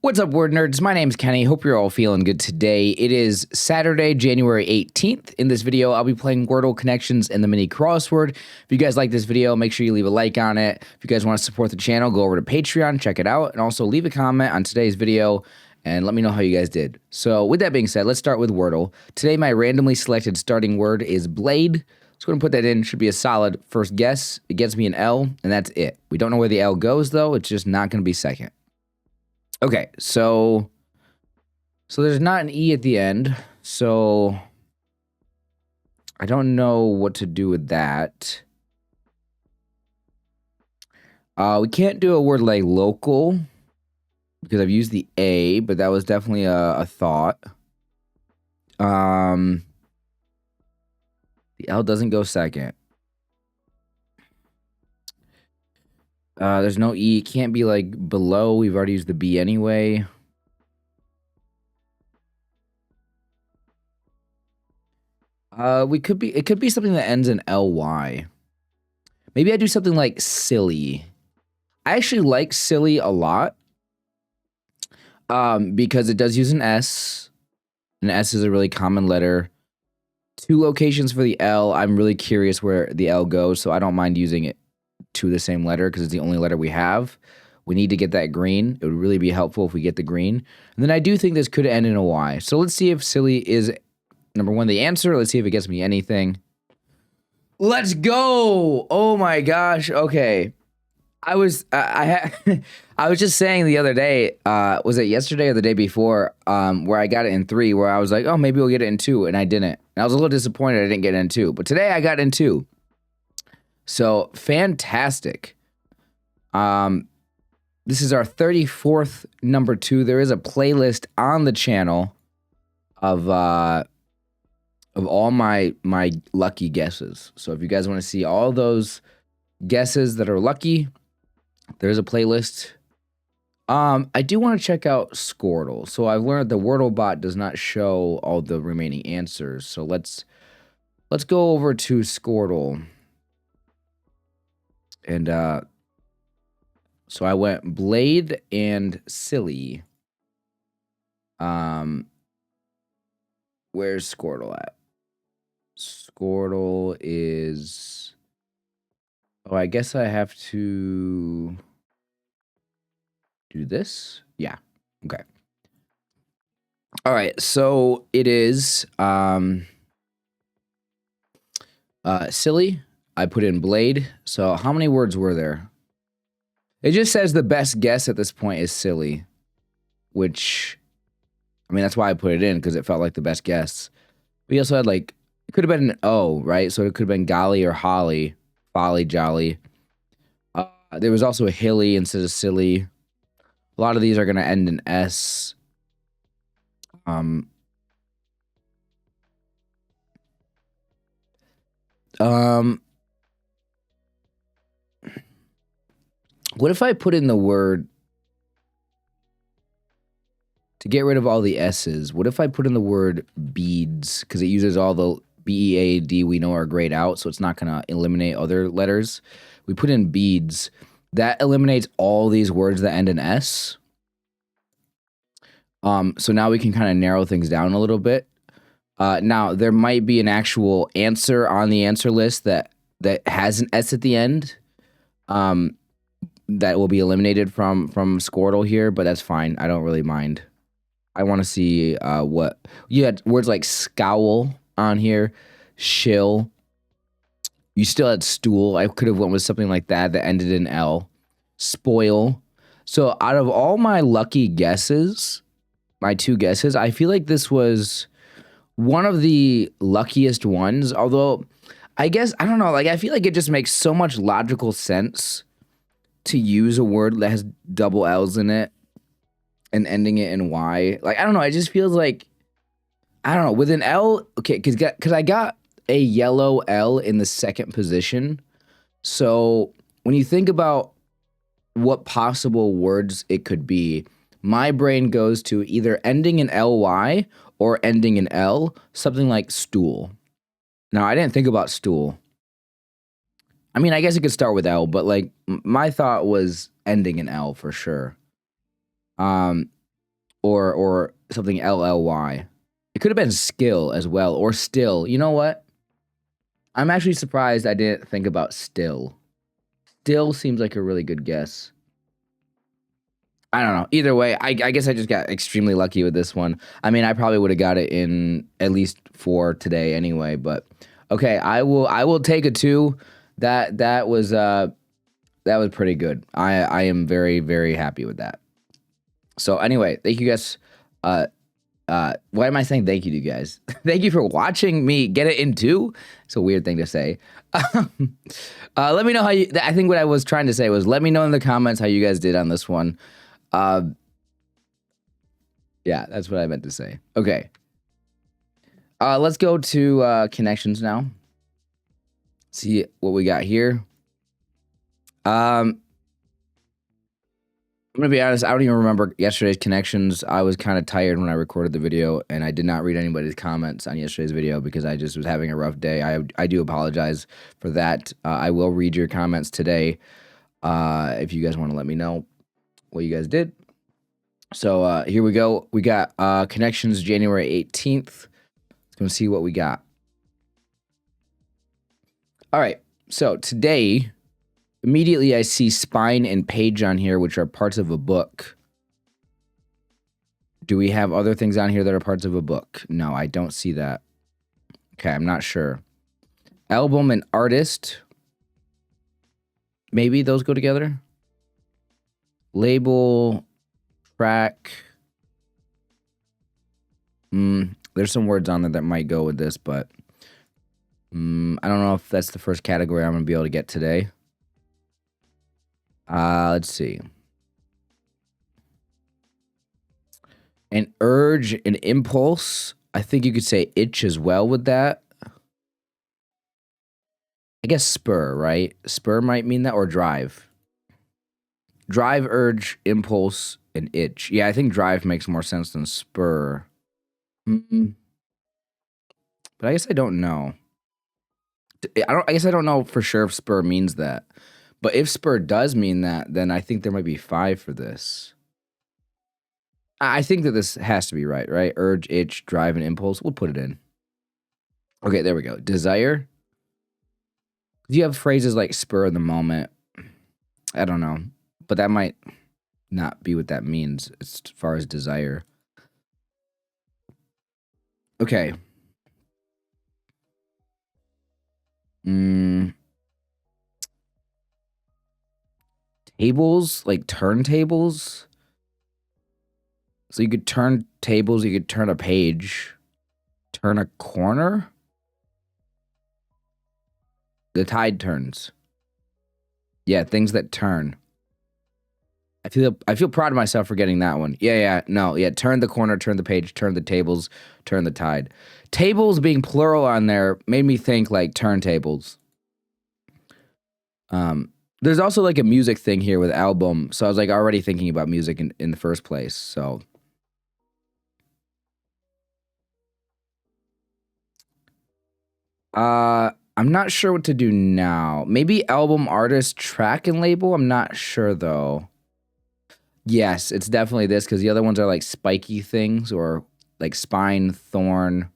What's up, word nerds? My name's Kenny. Hope you're all feeling good today. It is Saturday, January 18th. In this video, I'll be playing Wordle Connections and the mini crossword. If you guys like this video, make sure you leave a like on it. If you guys want to support the channel, go over to Patreon, check it out, and also leave a comment on today's video and let me know how you guys did. So with that being said, let's start with Wordle. Today, my randomly selected starting word is blade. Let's go ahead and put that in. Should be a solid first guess. It gets me an L, and that's it. We don't know where the L goes, though. It's just not going to be second. Okay, so there's not an E at the end, so I don't know what to do with that. We can't do a word like local because I've used the A, but that was definitely a thought. The L doesn't go second. There's no E. It can't be like below. We've already used the B anyway. It could be something that ends in LY. Maybe I do something like silly. I actually like silly a lot. Because it does use an S. An S is a really common letter. 2 locations for the L. I'm really curious where the L goes, so I don't mind using it to the same letter because it's the only letter we have. We need to get that green. It would really be helpful if we get the green. And then I do think this could end in a Y. So let's see if silly is, number one, the answer. Let's see if it gets me anything. Let's go. Oh my gosh. Okay. I was just saying the other day, was it yesterday or the day before, where I got it in 3, where I was like, oh, maybe we'll get it in 2, and I didn't. And I was a little disappointed I didn't get it in 2. But today I got it in 2. So, fantastic. This is our 34th number 2. There is a playlist on the channel of all my lucky guesses. So, if you guys want to see all those guesses that are lucky, there's a playlist. I do want to check out Squirtle. So, I've learned the Wordle bot does not show all the remaining answers. So, let's go over to Squirtle. And so I went blade and silly. Where's Squirtle at? Squirtle is... Oh, I guess I have to do this? Yeah. Okay. All right. So it is silly. I put in blade. So how many words were there? It just says the best guess at this point is silly, which, I mean, that's why I put it in, because it felt like the best guess. We also had like, it could have been an O, right? So it could have been golly or holly, folly, jolly. There was also a hilly instead of silly. A lot of these are going to end in S. What if I put in the word, to get rid of all the S's, what if I put in the word beads? Because it uses all the B-E-A-D we know are grayed out, so it's not going to eliminate other letters. We put in beads. That eliminates all these words that end in S. So now we can kind of narrow things down a little bit. Now, there might be an actual answer on the answer list that has an S at the end. That will be eliminated from Squirtle here, but that's fine. I don't really mind. I want to see what you had words like scowl on here, shill. You still had stool. I could have went with something like that ended in L. Spoil. So out of all my lucky guesses, my 2 guesses, I feel like this was one of the luckiest ones. Although, I guess, I don't know, like I feel like it just makes so much logical sense to use a word that has double L's in it and ending it in Y. Like, I don't know. It just feels like, I don't know, with an L, okay, because I got a yellow L in the second position. So when you think about what possible words it could be, my brain goes to either ending in LY or ending in L, something like stool. Now, I didn't think about stool. I mean, I guess it could start with L, but like my thought was ending in L for sure. or something LLY. It could have been skill as well, or still. You know what? I'm actually surprised I didn't think about still. Still seems like a really good guess. I don't know. Either way, I guess I just got extremely lucky with this one. I mean, I probably would have got it in at least 4 today anyway. But okay, I will take a 2. That was pretty good. I am very, very happy with that. So anyway, thank you guys. Why am I saying thank you to you guys? Thank you for watching me get it in 2. It's a weird thing to say. Let me know how you. I think what I was trying to say was let me know in the comments how you guys did on this one. Yeah, that's what I meant to say. Okay. Let's go to connections now. See what we got here. I'm gonna be honest, I don't even remember yesterday's connections. I was kind of tired when I recorded the video, and I did not read anybody's comments on yesterday's video because I just was having a rough day. I do apologize for that. I will read your comments today if you guys want to let me know what you guys did. So here we go. We got connections January 18th. Let's go see what we got. All right. So today, immediately I see spine and page on here, which are parts of a book. Do we have other things on here that are parts of a book? No, I don't see that. Okay, I'm not sure. Album and artist. Maybe those go together. Label, track. There's some words on there that might go with this, but I don't know if that's the first category I'm going to be able to get today. Let's see. An urge, an impulse. I think you could say itch as well with that. I guess spur, right? Spur might mean that, or drive. Drive, urge, impulse, and itch. Yeah, I think drive makes more sense than spur. But I guess I don't know. I guess I don't know for sure if spur means that. But if spur does mean that, then I think there might be 5 for this. I think that this has to be right? Urge, itch, drive, and impulse. We'll put it in. Okay, there we go. Desire. You have phrases like spur of the moment. I don't know. But that might not be what that means as far as desire. Okay. Tables, like turntables. So you could turn tables, you could turn a page, turn a corner. The tide turns. Yeah, things that turn. I feel proud of myself for getting that one. Yeah, turn the corner, turn the page, turn the tables, turn the tide. Tables being plural on there made me think like turntables. There's also like a music thing here with album, so I was like already thinking about music in the first place. So I'm not sure what to do now. Maybe album, artist, track, and label. I'm not sure though. Yes, it's definitely this because the other ones are like spiky things or like spine, thorn,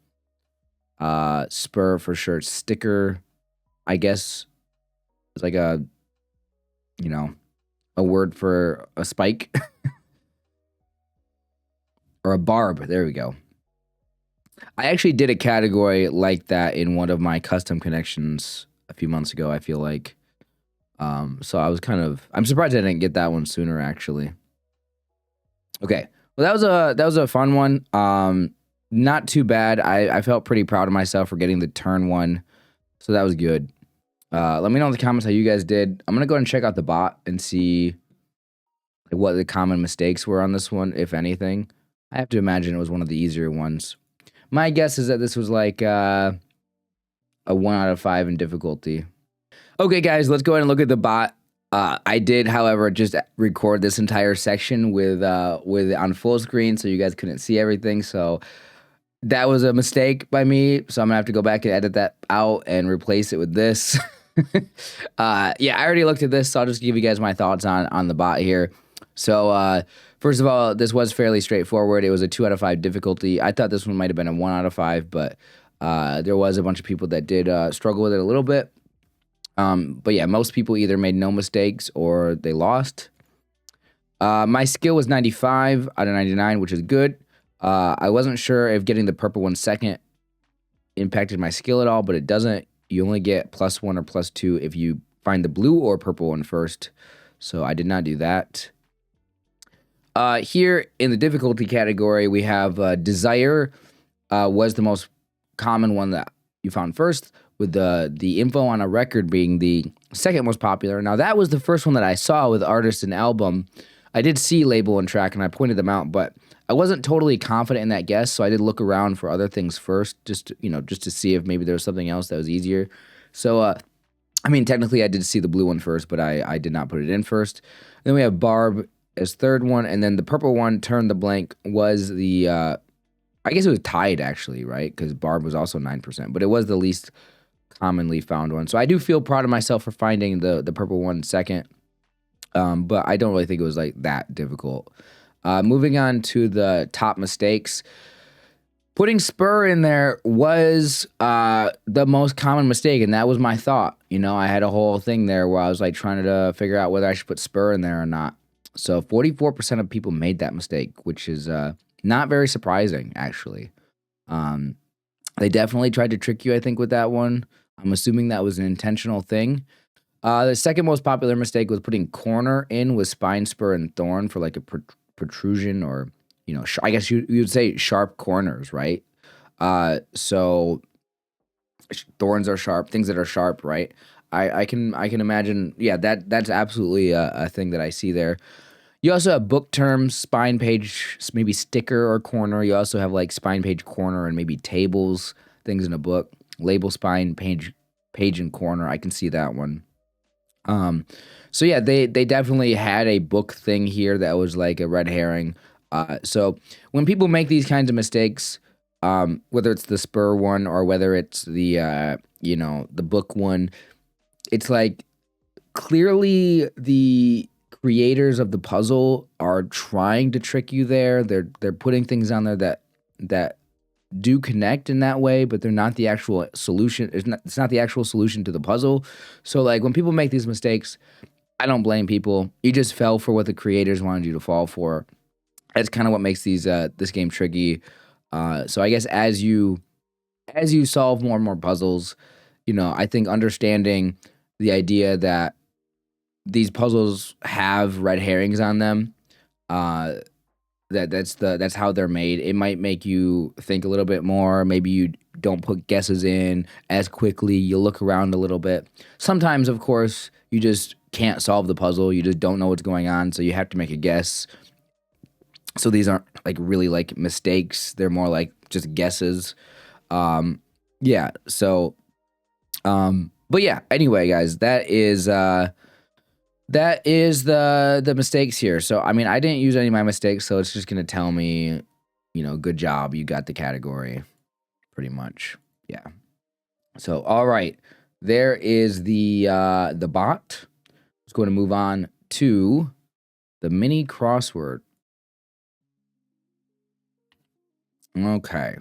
spur for sure. Sticker, I guess, it's like a word for a spike or a barb. There we go. I actually did a category like that in one of my custom connections a few months ago, I feel like. So I'm surprised I didn't get that one sooner actually. Okay. Well, that was a fun one. Not too bad. I felt pretty proud of myself for getting the turn one. So that was good. Let me know in the comments how you guys did. I'm going to go ahead and check out the bot and see what the common mistakes were on this one, if anything. I have to imagine it was one of the easier ones. My guess is that this was like a 1 out of 5 in difficulty. Okay, guys, let's go ahead and look at the bot. I did, however, just record this entire section with on full screen, so you guys couldn't see everything. So that was a mistake by me. So I'm gonna have to go back and edit that out and replace it with this. Yeah, I already looked at this, so I'll just give you guys my thoughts on the bot here. So First of all, this was fairly straightforward. It was a 2 out of 5 difficulty. I thought this one might have been a 1 out of 5, but there was a bunch of people that did struggle with it a little bit. But yeah, most people either made no mistakes or they lost. My skill was 95 out of 99, which is good. I wasn't sure if getting the purple one second impacted my skill at all, but it doesn't. You only get +1 or +2 if you find the blue or purple one first. So I did not do that. Here in the difficulty category, we have Desire was the most common one that you found first, with the info on a record being the second most popular. Now, that was the first one that I saw with artist and album. I did see label and track, and I pointed them out, but I wasn't totally confident in that guess, so I did look around for other things first, just to see if maybe there was something else that was easier. So, I mean, technically, I did see the blue one first, but I did not put it in first. Then we have Barb as third one, and then the purple one, Turn the Blank, was the, I guess it was tied, actually, right? Because Barb was also 9%, but it was the least commonly found one. So I do feel proud of myself for finding the purple one second, but I don't really think it was, like, that difficult. Moving on to the top mistakes. Putting spur in there was the most common mistake, and that was my thought. I had a whole thing there where I was, like, trying to figure out whether I should put spur in there or not. So 44% of people made that mistake, which is not very surprising, actually. They definitely tried to trick you, I think, with that one. I'm assuming that was an intentional thing. The second most popular mistake was putting corner in with spine, spur, and thorn for, like, a protrusion, or, I guess you'd say sharp corners, right? So thorns are sharp, things that are sharp, right? I can imagine, yeah, that's absolutely a thing that I see there. You also have book terms, spine page, maybe sticker or corner. You also have, like, spine page, corner, and maybe tables, things in a book. Label, spine, page, and corner. I can see that one. So yeah, they definitely had a book thing here that was like a red herring. So when people make these kinds of mistakes, whether it's the spur one or whether it's the the book one, it's like clearly the creators of the puzzle are trying to trick you there. They're putting things on there that do connect in that way, but they're not the actual solution. It's not the actual solution to the puzzle. So, like, when people make these mistakes, I don't blame people. You just fell for what the creators wanted you to fall for. That's kind of what makes this game tricky. So I guess as you solve more and more puzzles, I think understanding the idea that these puzzles have red herrings on them, that's how they're made. It might make you think a little bit more. Maybe you don't put guesses in as quickly. You look around a little bit. Sometimes, of course, you just can't solve the puzzle. You just don't know what's going on, so you have to make a guess. So these aren't like really like mistakes. They're more like just guesses. Yeah. So, but yeah. Anyway, guys, that is the mistakes here. So, I mean, I didn't use any of my mistakes, so it's just going to tell me, good job. You got the category pretty much. Yeah. So, all right. There is the bot. Let's go to move on to the mini crossword. Okay.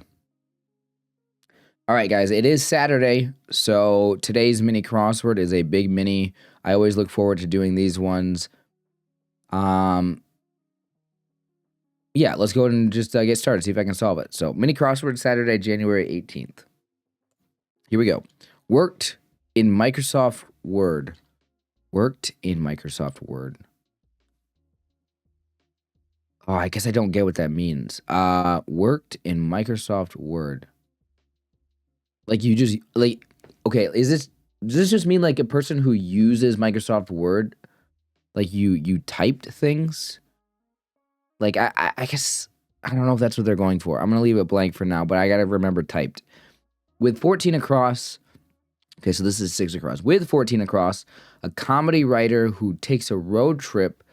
All right, guys, it is Saturday, so today's mini crossword is a big mini. I always look forward to doing these ones. Yeah, let's go ahead and just get started, see if I can solve it. So, mini crossword, Saturday, January 18th. Here we go. Worked in Microsoft Word. Worked in Microsoft Word. Oh, I guess I don't get what that means. Worked in Microsoft Word. Like, you just, like, okay, does this just mean like a person who uses Microsoft Word? Like, you typed things? Like, I guess, I don't know if that's what they're going for. I'm going to leave it blank for now, but I got to remember typed. With 14 across, okay, so this is 6 across. With 14 across, a comedy writer who takes a road trip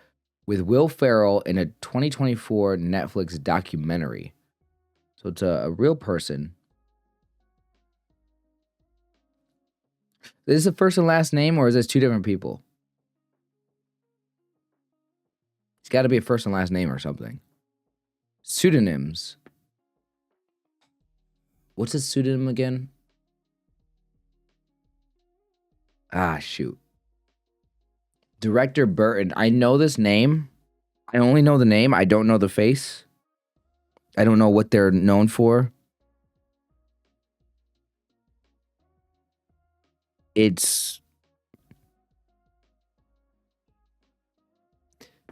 with Will Ferrell in a 2024 Netflix documentary. So it's a real person. Is this a first and last name, or is this two different people? got to be a first and last name or something. Pseudonyms. What's a pseudonym again? Ah, shoot. Director Burton. I know this name. I only know the name. I don't know the face. I don't know what they're known for. It's...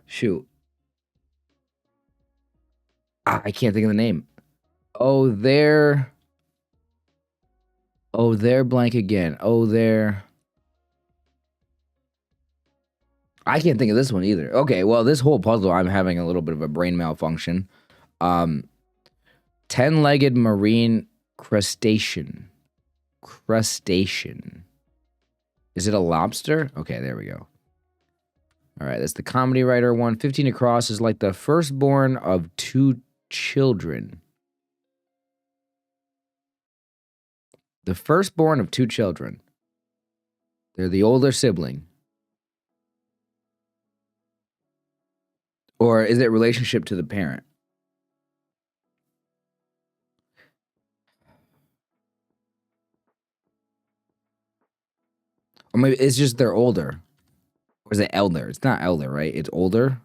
Shoot. I can't think of the name. Oh, they're blank again. Oh, they're... I can't think of this one either. Okay, well, this whole puzzle, I'm having a little bit of a brain malfunction. 10-legged marine crustacean. Crustacean. Is it a lobster? Okay, there we go. All right, that's the comedy writer one. 15 across is like the firstborn of 2 children. The firstborn of 2 children. They're the older sibling. Or is it relationship to the parent? Or maybe it's just they're older. Or is it elder? It's not elder, right? It's older.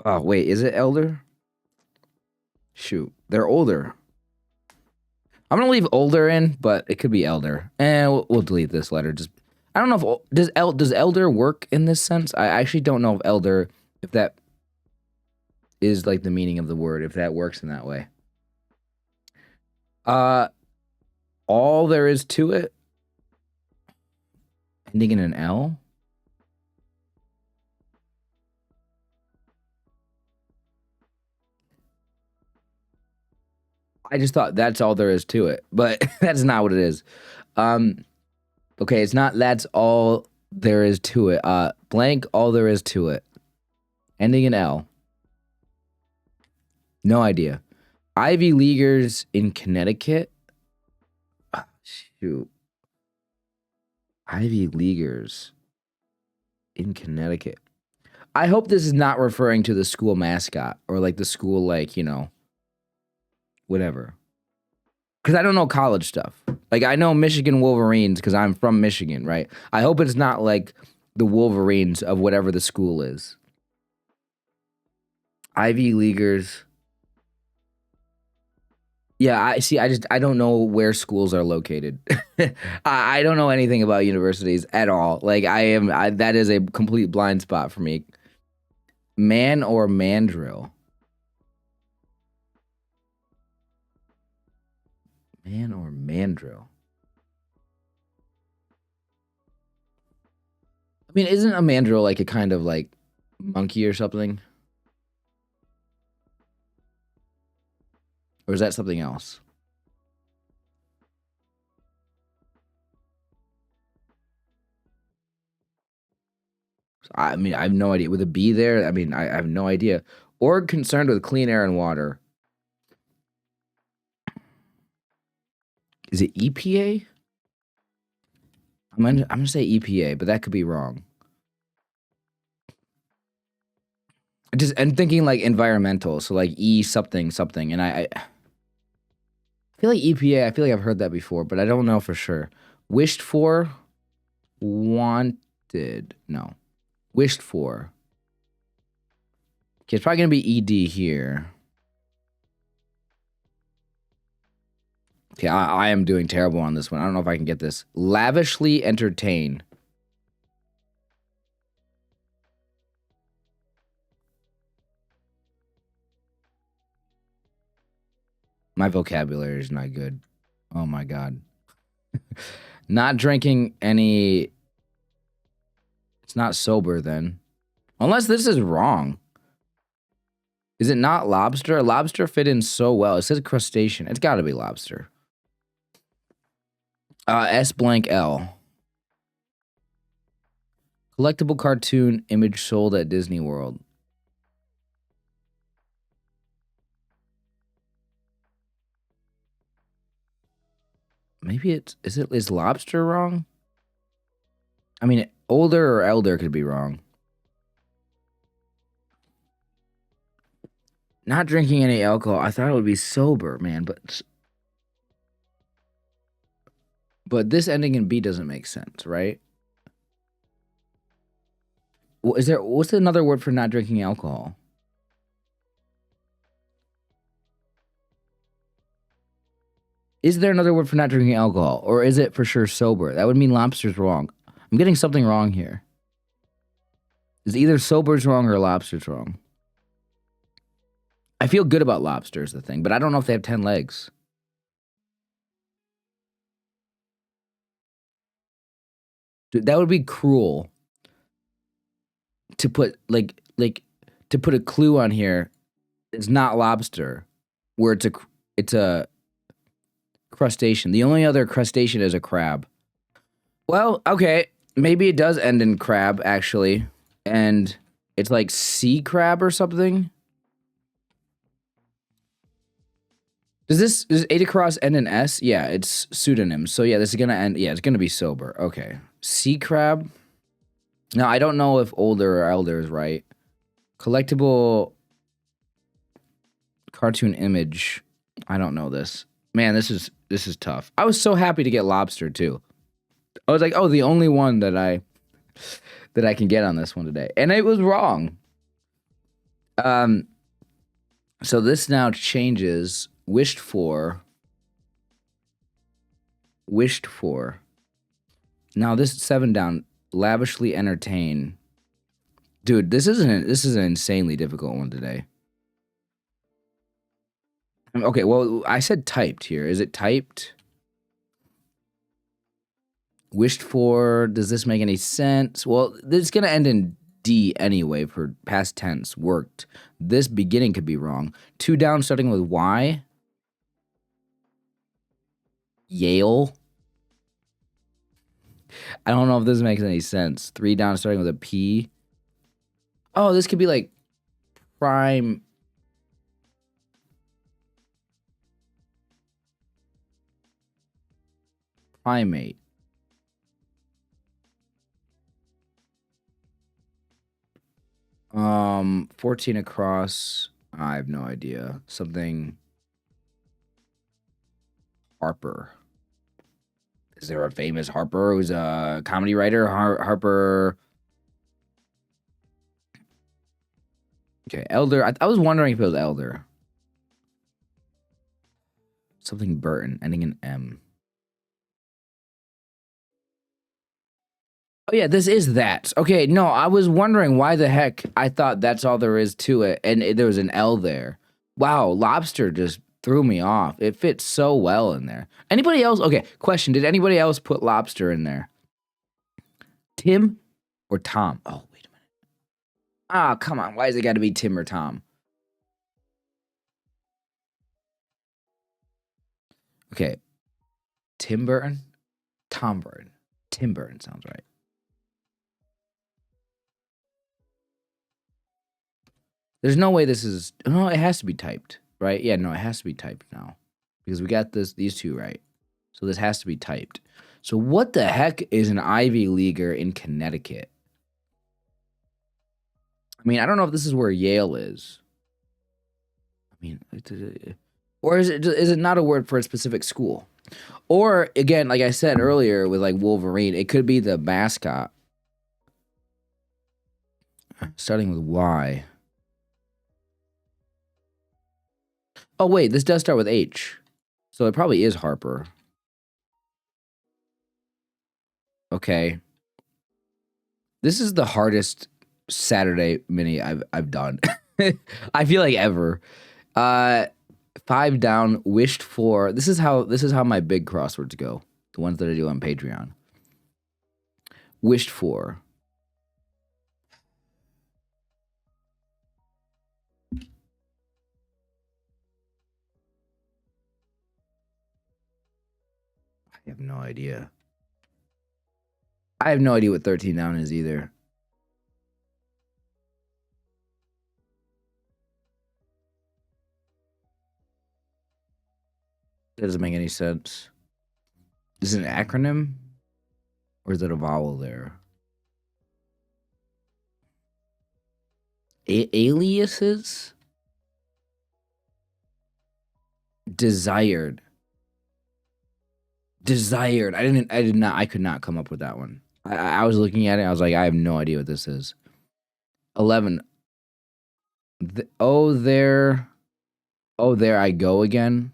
Oh, wait, is it elder? Shoot, they're older. I'm gonna leave older in, but it could be elder. And we'll delete this letter. Just I don't know if does elder work in this sense. I actually don't know if elder, if that is like the meaning of the word, if that works in that way. All there is to it, ending in an L. I just thought that's all there is to it, but that's not what it is. Okay, it's not that's all there is to it. Blank, all there is to it. Ending in L. No idea. Ivy Leaguers in Connecticut? Shoot. Ivy Leaguers in Connecticut. I hope this is not referring to the school mascot or like the school, like, you know, whatever. Because I don't know college stuff. Like, I know Michigan Wolverines because I'm from Michigan, right? I hope it's not like the Wolverines of whatever the school is. Ivy Leaguers. Yeah, I don't know where schools are located. I don't know anything about universities at all. Like, that is a complete blind spot for me. Man or mandrill? Man or mandrill? I mean, isn't a mandrill like a kind of like monkey or something? Or is that something else? I mean, I have no idea. With a B there, I mean, I have no idea. Org concerned with clean air and water. Is it EPA? I'm gonna say EPA, but that could be wrong. I'm thinking like environmental, so like E something something, and I feel like EPA. I feel like I've heard that before, but I don't know for sure. Wished for, wanted, no, wished for. Okay, it's probably gonna be ED here. Okay, I am doing terrible on this one. I don't know if I can get this. Lavishly entertain. My vocabulary is not good. Oh my God. Not drinking any... It's not sober then. Unless this is wrong. Is it not lobster? Lobster fit in so well. It says crustacean. It's got to be lobster. S blank L. Collectible cartoon image sold at Disney World. Maybe is lobster wrong? I mean, older or elder could be wrong. Not drinking any alcohol. I thought it would be sober, man, but this ending in B doesn't make sense, right? Well, what's another word for not drinking alcohol? Is there another word for not drinking alcohol? Or is it for sure sober? That would mean lobster's wrong. I'm getting something wrong here. Is either sober's wrong or lobster's wrong? I feel good about lobster is the thing, but I don't know if they have 10 legs. Dude, that would be cruel to put to put a clue on here. It's not lobster, where it's a crustacean. The only other crustacean is a crab. Well, okay, maybe it does end in crab actually, and it's like sea crab or something. Does 8 across end in S? Yeah, it's pseudonyms. So yeah, this is gonna end. Yeah, it's gonna be sober. Okay, sea crab. Now I don't know if older or elder is right. Collectible cartoon image. I don't know this. Man, this is tough. I was so happy to get lobster too. I was like, oh, the only one that I can get on this one today, and it was wrong. So this now changes. Wished for. Now this 7 down. Lavishly entertain. Dude, this is an insanely difficult one today. Okay, well, I said typed here. Is it typed? Wished for. Does this make any sense? Well, this is gonna end in D anyway for past tense. Worked. This beginning could be wrong. 2 down starting with Y. Yale. I don't know if this makes any sense. 3 down starting with a P. Oh, this could be like primate. 14 across. I have no idea. Something. Harper. Is there a famous Harper who's a comedy writer? Harper. Okay, elder. I was wondering if it was elder. Something Burton, ending in M. Oh, yeah, this is that. Okay, no, I was wondering why the heck I thought that's all there is to it, and there was an L there. Wow, lobster just threw me off. It fits so well in there. Anybody else? Okay, question. Did anybody else put lobster in there? Tim or Tom? Oh, wait a minute. Ah, come on. Why has it got to be Tim or Tom? Okay. Tim Burton? Tom Burton. Tim Burton sounds right. There's no way this is... No, it has to be typed, right? Yeah, no, it has to be typed now. Because we got these two right. So this has to be typed. So what the heck is an Ivy Leaguer in Connecticut? I mean, I don't know if this is where Yale is. I mean, or is it not a word for a specific school? Or, again, like I said earlier with like Wolverine, it could be the mascot. Starting with Y. Oh, wait, this does start with H. So it probably is Harper. Okay. This is the hardest Saturday mini I've done. I feel like ever. 5 down, wished for. This is how my big crosswords go. The ones that I do on Patreon. Wished for. I have no idea. I have no idea what 13 down is either. That doesn't make any sense. Is it an acronym? Or is it a vowel there? Aliases? Desired. I could not come up with that one. I was looking at it. I was like, I have no idea what this is. 11. There I go again.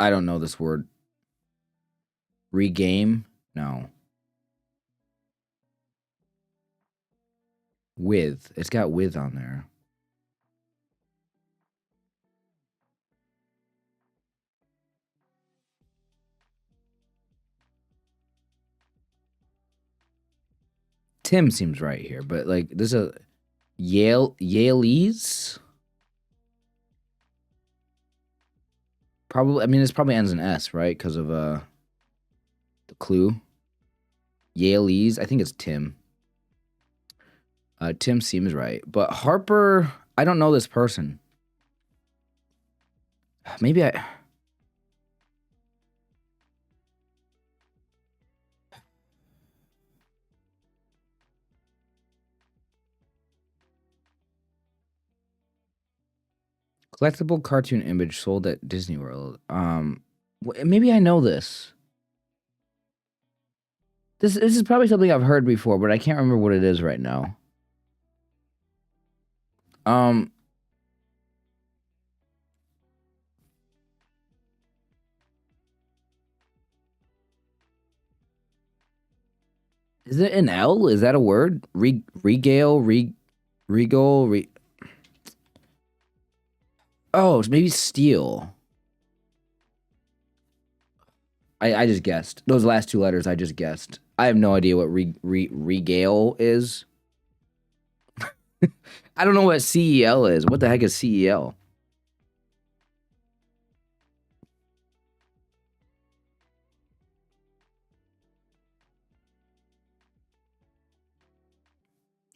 I don't know this word. Regame? No. With. It's got with on there. Tim seems right here, but like this is a Yaleese? Probably, I mean, this probably ends in S, right? Because of the clue. Yaleese, I think it's Tim. Tim seems right. But Harper, I don't know this person. Maybe I... Collectible cartoon image sold at Disney World. Maybe I know this. This is probably something I've heard before, but I can't remember what it is right now. Is it an L? Is that a word? Regal? Oh, it's maybe steel. I just guessed. Those last two letters, I just guessed. I have no idea what regale is. I don't know what CEL is. What the heck is CEL?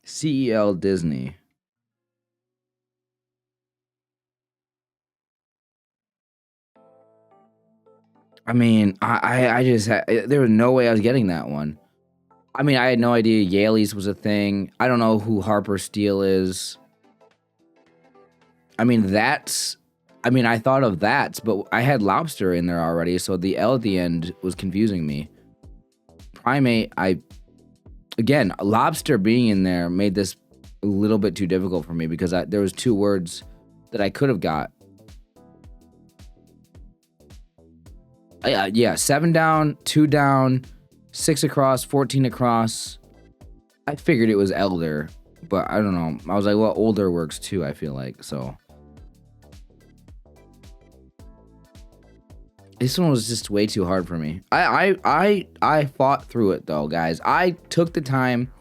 CEL Disney. I mean, I just there was no way I was getting that one. I mean, I had no idea Yale's was a thing. I don't know who Harper Steele is. I mean, I thought of that, but I had lobster in there already, so the L at the end was confusing me. Primate, again, lobster being in there made this a little bit too difficult for me because there was two words that I could have got. Yeah, 7 down, 2 down, 6 across, 14 across. I figured it was elder, but I don't know. I was like, well, older works too, I feel like, so. This one was just way too hard for me. I fought through it though, guys. I took the time.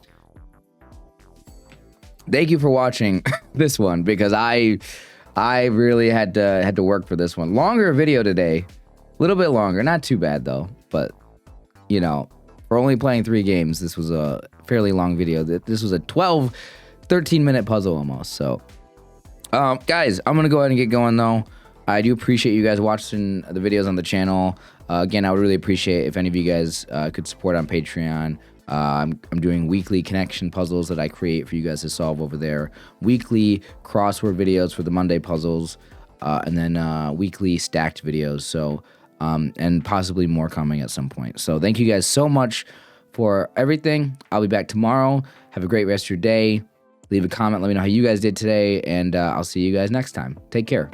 Thank you for watching this one because I really had to work for this one. Longer video today. A little bit longer, not too bad though, but you know, for only playing 3 games, this was a fairly long video. This was a 13-minute puzzle almost. So, guys, I'm gonna go ahead and get going though. I do appreciate you guys watching the videos on the channel. Again, I would really appreciate if any of you guys could support on Patreon. I'm doing weekly connection puzzles that I create for you guys to solve over there. Weekly crossword videos for the Monday puzzles, and then weekly stacked videos. So. And possibly more coming at some point. So thank you guys so much for everything. I'll be back tomorrow. Have a great rest of your day. Leave a comment. Let me know how you guys did today. And I'll see you guys next time. Take care.